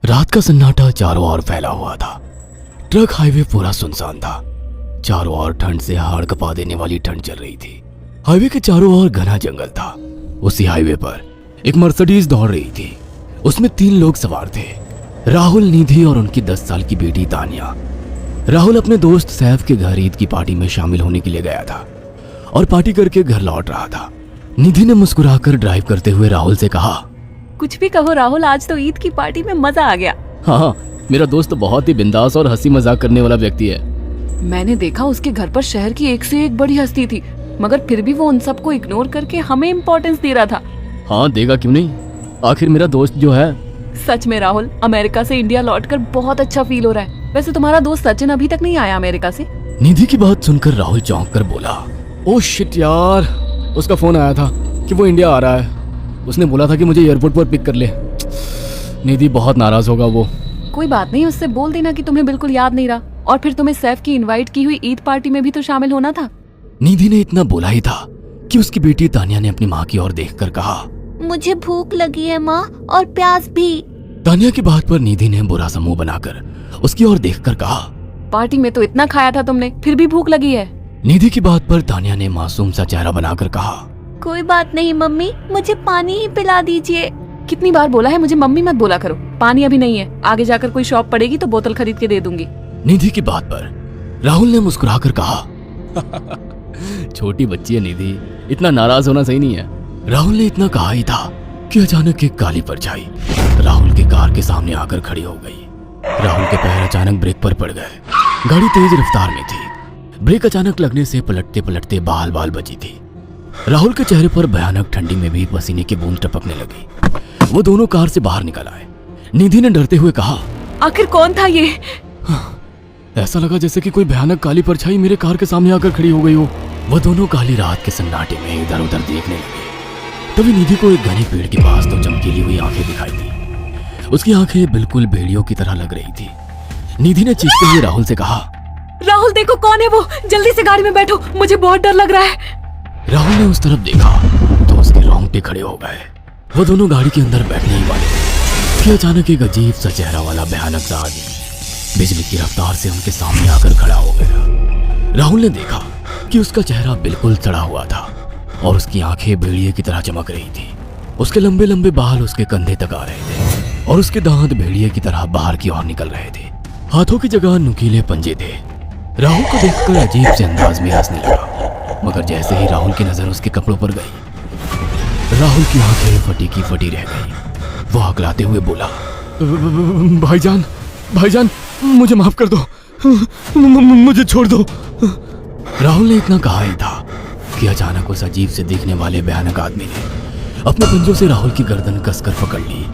रात का सन्नाटा चारों ओर फैला हुआ था। ट्रक हाईवे पूरा सुनसान था। चारों ओर ठंड से हाड़ कपा देने वाली ठंड चल रही थी। हाईवे के चारों ओर घना जंगल था। उसी हाईवे पर एक मर्सिडीज दौड़ रही थी। उसमें 3 लोग सवार थे, राहुल, निधि और उनकी 10 साल की बेटी तानिया। राहुल अपने दोस्त सैफ के घर ईद की पार्टी में शामिल होने के लिए गया था और पार्टी करके घर लौट रहा था। निधि ने मुस्कुराकर ड्राइव करते हुए राहुल से कहा, कुछ भी कहो राहुल, आज तो ईद की पार्टी में मजा आ गया। हाँ, मेरा दोस्त बहुत ही बिंदास और हंसी मजाक करने वाला व्यक्ति है। मैंने देखा उसके घर पर शहर की एक से एक बड़ी हस्ती थी, मगर फिर भी वो उन सबको इग्नोर करके हमें इम्पोर्टेंस दे रहा था। हाँ, देगा क्यों नहीं, आखिर मेरा दोस्त जो है। सच में राहुल, अमेरिका से इंडिया लौटकर बहुत अच्छा फील हो रहा है। वैसे तुम्हारा दोस्त सचिन अभी तक नहीं आया अमेरिका से? निधि की बात सुनकर राहुल चौंक कर बोला, ओह शिट यार, उसका फोन आया था कि वो इंडिया आ रहा है। उसने बोला था कि मुझे एयरपोर्ट पर पिक कर ले। निधि बहुत नाराज होगा वो। कोई बात नहीं, उससे बोल देना कि तुम्हें बिल्कुल याद नहीं रहा, और फिर तुम्हें सैफ की इनवाइट की हुई ईद पार्टी में भी तो शामिल होना था। निधि ने इतना बोला ही था कि उसकी बेटी तानिया ने अपनी माँ की ओर देखकर कहा, मुझे भूख लगी है माँ, और प्यास भी। तानिया की बात पर निधि ने बुरा सा मुंह बनाकर उसकी ओर देखकर कहा, पार्टी में तो इतना खाया था तुमने, फिर भी भूख लगी है। निधि की बात पर तानिया ने मासूम सा चेहरा बनाकर कहा, कोई बात नहीं मम्मी, मुझे पानी ही पिला दीजिए। कितनी बार बोला है मुझे मम्मी मत बोला करो। पानी अभी नहीं है, आगे जाकर कोई शॉप पड़ेगी तो बोतल खरीद के दे दूंगी। निधि की बात पर राहुल ने मुस्कुराकर कहा, छोटी बच्ची है निधि, इतना नाराज होना सही नहीं है। राहुल ने इतना कहा ही था कि अचानक एक काली परछाई राहुल की कार के सामने आकर खड़ी हो गई। राहुल के पैर अचानक ब्रेक पर पड़ गए। गाड़ी तेज रफ्तार में थी। ब्रेक अचानक लगने से पलटते पलटते बाल बाल बची थी। राहुल के चेहरे पर भयानक ठंडी में भी पसीने की बूंद टपकने लगी। वो दोनों कार से बाहर निकल आए। निधि ने डरते हुए कहा, आखिर कौन था ये? ऐसा लगा जैसे कि कोई भयानक काली परछाई मेरे कार के सामने आकर खड़ी हो गई हो। वो दोनों काली रात के सन्नाटे में इधर उधर देखने लगे। तभी निधि को एक घने पेड़ के पास दो चमकीली हुई आंखें दिखाई दी। उसकी आंखें बिल्कुल भेड़ियों की तरह लग रही थी। निधि ने चीखते हुए राहुल से कहा, राहुल देखो कौन है वो, जल्दी से गाड़ी में बैठो, मुझे बहुत डर लग रहा है। राहुल ने उस तरफ देखा तो उसके रोंगटे खड़े हो गए। वो दोनों गाड़ी के अंदर बैठने ही वाले कि अचानक एक अजीब सा चेहरा वाला भयानक सा आदमी बिजली की रफ्तार से उनके सामने आकर खड़ा हो गया। राहुल ने देखा कि उसका चेहरा बिल्कुल सड़ा हुआ था और उसकी आंखें भेड़िए की तरह चमक रही थी। उसके लंबे लंबे बाल उसके कंधे तक आ रहे थे और उसके दांत भेड़िए की तरह बाहर की ओर निकल रहे थे। हाथों की जगह नुकीले पंजे थे। राहुल को देखकर अजीब से अंदाज में हंसने लगा, मगर जैसे ही राहुल की नजर उसके कपड़ों पर गई, राहुल की आंखें फटी की फटी रह गई। वो हकलाते हुए बोला, भाईजान, भाईजान, मुझे माफ कर दो, मुझे छोड़ दो। राहुल ने इतना कहा ही था कि अचानक उस अजीब से दिखने वाले भयानक आदमी ने अपने पंजों से राहुल की गर्दन कसकर पकड़ ली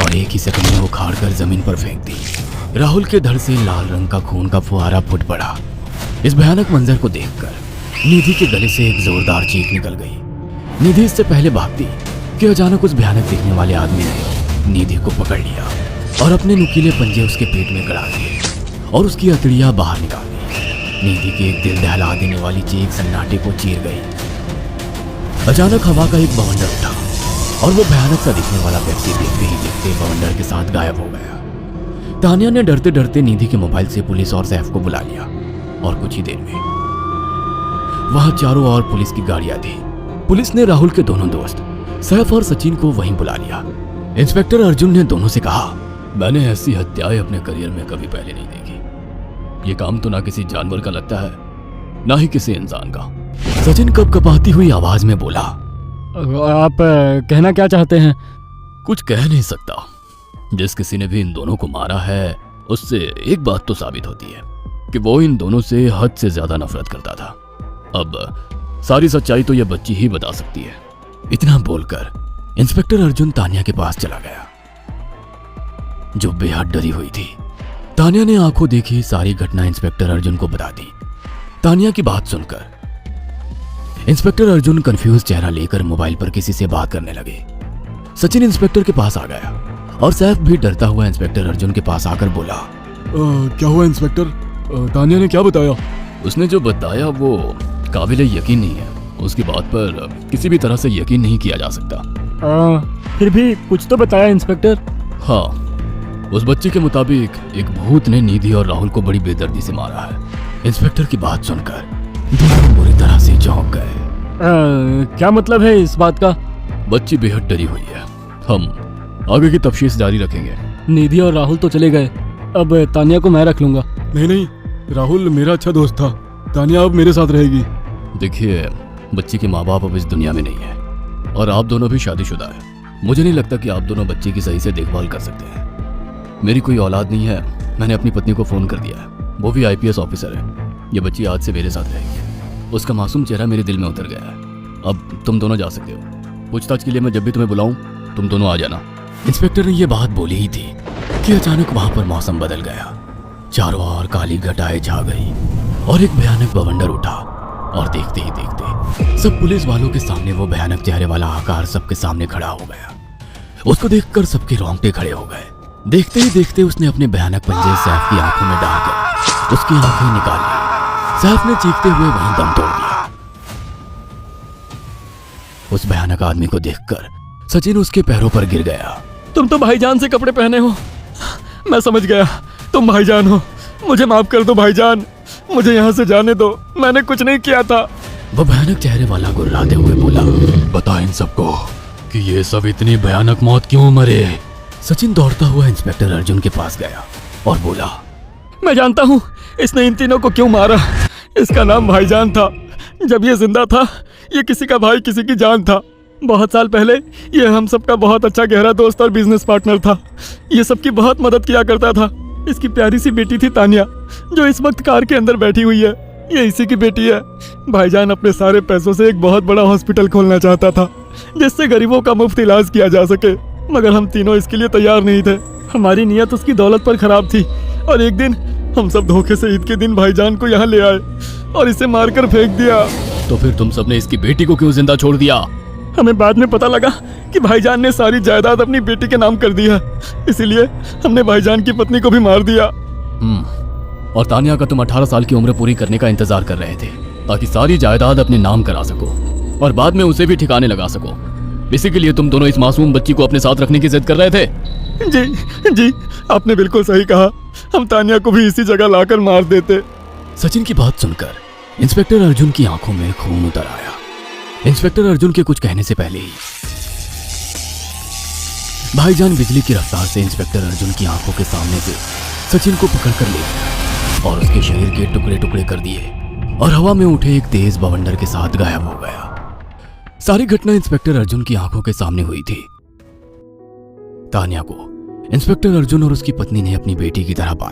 और एक ही सेकंड में उखाड़ कर जमीन पर फेंक दी। राहुल के धड़ से लाल रंग का खून का फुहारा फूट पड़ा। इस भयानक मंजर को देखकर निधि के गले से एक जोरदार चीख निकल गई। निधि इससे पहले भागती कि अचानक उस भयानक दिखने वाले आदमी ने निधि को पकड़ लिया और अपने नुकीले पंजे उसके पेट में गड़ा दिए और उसकी अतड़ियां बाहर निकाल दी। निधि की एक दिल दहला देने वाली चीख सन्नाटे को चीर गई। अचानक हवा का एक बवंडर उठा और वो भयानक सा दिखने वाला व्यक्ति देखते ही देखते बवंडर के साथ गायब हो गया। तानिया ने डरते डरते निधि के मोबाइल से पुलिस और सैफ को बुला लिया और कुछ ही देर में वहां चारों ओर पुलिस की गाड़ियां थी। पुलिस ने राहुल के दोनों दोस्त सैफ और सचिन को वहीं बुला लिया। इंस्पेक्टर अर्जुन ने दोनों से कहा, मैंने ऐसी हत्याएं अपने करियर में कभी पहले नहीं देखी। ये काम तो ना किसी जानवर का लगता है, ना ही किसी इंसान का। सचिन कपकपाती हुई आवाज में बोला, आप कहना क्या चाहते हैं? कुछ कह नहीं सकता। जिस किसी ने भी इन दोनों को मारा है उससे एक बात तो साबित होती है कि वो इन दोनों से हद से ज्यादा नफरत करता था। अब सारी सच्चाई तो यह बच्ची ही बता सकती है। इतना बोलकर इंस्पेक्टर अर्जुन तानिया के पास चला गया, जो बेहद डरी हुई थी। तानिया ने आंखों देखी सारी घटना इंस्पेक्टर अर्जुन को बता दी। तानिया की बात सुनकर इंस्पेक्टर अर्जुन कंफ्यूज चेहरा लेकर मोबाइल पर किसी से बात करने लगे। सचिन इंस्पेक्टर के पास आ गया और सैफ भी डरता हुआ इंस्पेक्टर अर्जुन के पास आकर बोला, क्या हुआ इंस्पेक्टर? तानिया ने क्या बताया? उसने जो बताया वो काबिले यकीन नहीं है। उसकी बात पर किसी भी तरह से यकीन नहीं किया जा सकता। फिर भी कुछ तो बताया इंस्पेक्टर? हाँ, उस बच्चे के मुताबिक एक भूत ने निधि और राहुल को बड़ी बेदर्दी से मारा है। इंस्पेक्टर की बात सुनकर दोनों बुरी तरह से चौंक गए। क्या मतलब है इस बात का? बच्ची बेहद डरी हुई है। हम आगे की तफ्तीश जारी रखेंगे। निधि और राहुल तो चले गए, अब तानिया को मैं रख लूंगा। नहीं नहीं, राहुल मेरा अच्छा दोस्त था, तानिया अब मेरे साथ रहेगी। देखिए, बच्ची के माँ बाप अब इस दुनिया में नहीं है और आप दोनों भी शादीशुदा है। मुझे नहीं लगता कि आप दोनों बच्ची की सही से देखभाल कर सकते हैं। मेरी कोई औलाद नहीं है, मैंने अपनी पत्नी को फ़ोन कर दिया है, वो भी IPS ऑफिसर है। ये बच्ची आज से मेरे साथ रहेगी। उसका मासूम चेहरा मेरे दिल में उतर गया है। अब तुम दोनों जा सकते हो। पूछताछ के लिए मैं जब भी तुम्हें बुलाऊं तुम दोनों आ जाना। इंस्पेक्टर ने यह बात बोली ही थी कि अचानक वहां पर मौसम बदल गया। चारों ओर काली घटाएं छा गई और एक भयानक बवंडर उठा और देखते ही देखते सब पुलिस वालों के सामने वो भयानक चेहरे वाला आकार सबके सामने खड़ा हो गया। उसको देखकर सबके रोंगटे खड़े हो गए। देखते ही देखते उसने अपने भयानक पंजे सैफ की आंखों में डालकर उसकी आंखें निकाल ली। सैफ ने चीखते हुए वहीं दम तोड़ दिया। उस भयानक आदमी को देखकर सचिन उसके पैरों पर गिर गया। तुम तो भाईजान से कपड़े पहने हो, मैं समझ गया तुम भाईजान हो। मुझे माफ कर दो भाईजान, मुझे यहाँ से जाने दो, मैंने कुछ नहीं किया था। वो भयानक चेहरे वाला गुर्राते हुए बोला, बता इन सबको कि ये सब इतनी भयानक मौत क्यों मरे। सचिन दौड़ता हुआ इंस्पेक्टर अर्जुन के पास गया और बोला, मैं जानता हूँ इसने इन तीनों को क्यों मारा। इसका नाम भाईजान था। जब ये जिंदा था ये किसी का भाई किसी की जान था। बहुत साल पहले ये हम सबका बहुत अच्छा गहरा दोस्त और बिजनेस पार्टनर था। ये सबकी बहुत मदद किया करता था। इसकी प्यारी सी बेटी थी तानिया, जो इस वक्त कार के अंदर बैठी हुई है, ये इसी की बेटी है। भाईजान अपने सारे पैसों से एक बहुत बड़ा हॉस्पिटल खोलना चाहता था जिससे गरीबों का मुफ्त इलाज किया जा सके, मगर हम तीनों इसके लिए तैयार नहीं थे। हमारी नीयत उसकी दौलत पर खराब थी और एक दिन हम सब धोखे से ईद के दिन भाईजान को यहाँ ले आए और इसे मारकर फेंक दिया। तो फिर तुम सबने इसकी बेटी को क्यों जिंदा छोड़ दिया? हमें बाद में पता लगा कि भाईजान ने सारी जायदाद अपनी बेटी के नाम कर दी है, इसीलिए हमने भाईजान की पत्नी को भी मार दिया। और तानिया का तुम 18 साल की उम्र पूरी करने का इंतजार कर रहे थे ताकि सारी जायदाद अपने नाम करा सको और बाद में उसे भी ठिकाने लगा सको। इसी के लिए तुम दोनों इस मासूम बच्ची को अपने साथ रखने की जिद कर रहे थे। जी, आपने बिल्कुल सही कहा। हम तानिया को भी इसी जगह लाकर मार देते। सचिन की बात सुनकर इंस्पेक्टर अर्जुन की आंखों में खून उतर आया। इंस्पेक्टर अर्जुन के कुछ कहने से पहले ही भाईजान बिजली की रफ्तार से इंस्पेक्टर अर्जुन की आंखों के सामने से सचिन को पकड़कर ले गया और उसके शरीर के टुकड़े टुकड़े कर दिए और हवा में उठे एक तेज बवंडर के साथ गायब हो गया। सारी घटना इंस्पेक्टर अर्जुन की आंखों के सामने हुई थी। तानिया को इंस्पेक्टर अर्जुन और उसकी पत्नी ने अपनी बेटी की तरह पाला।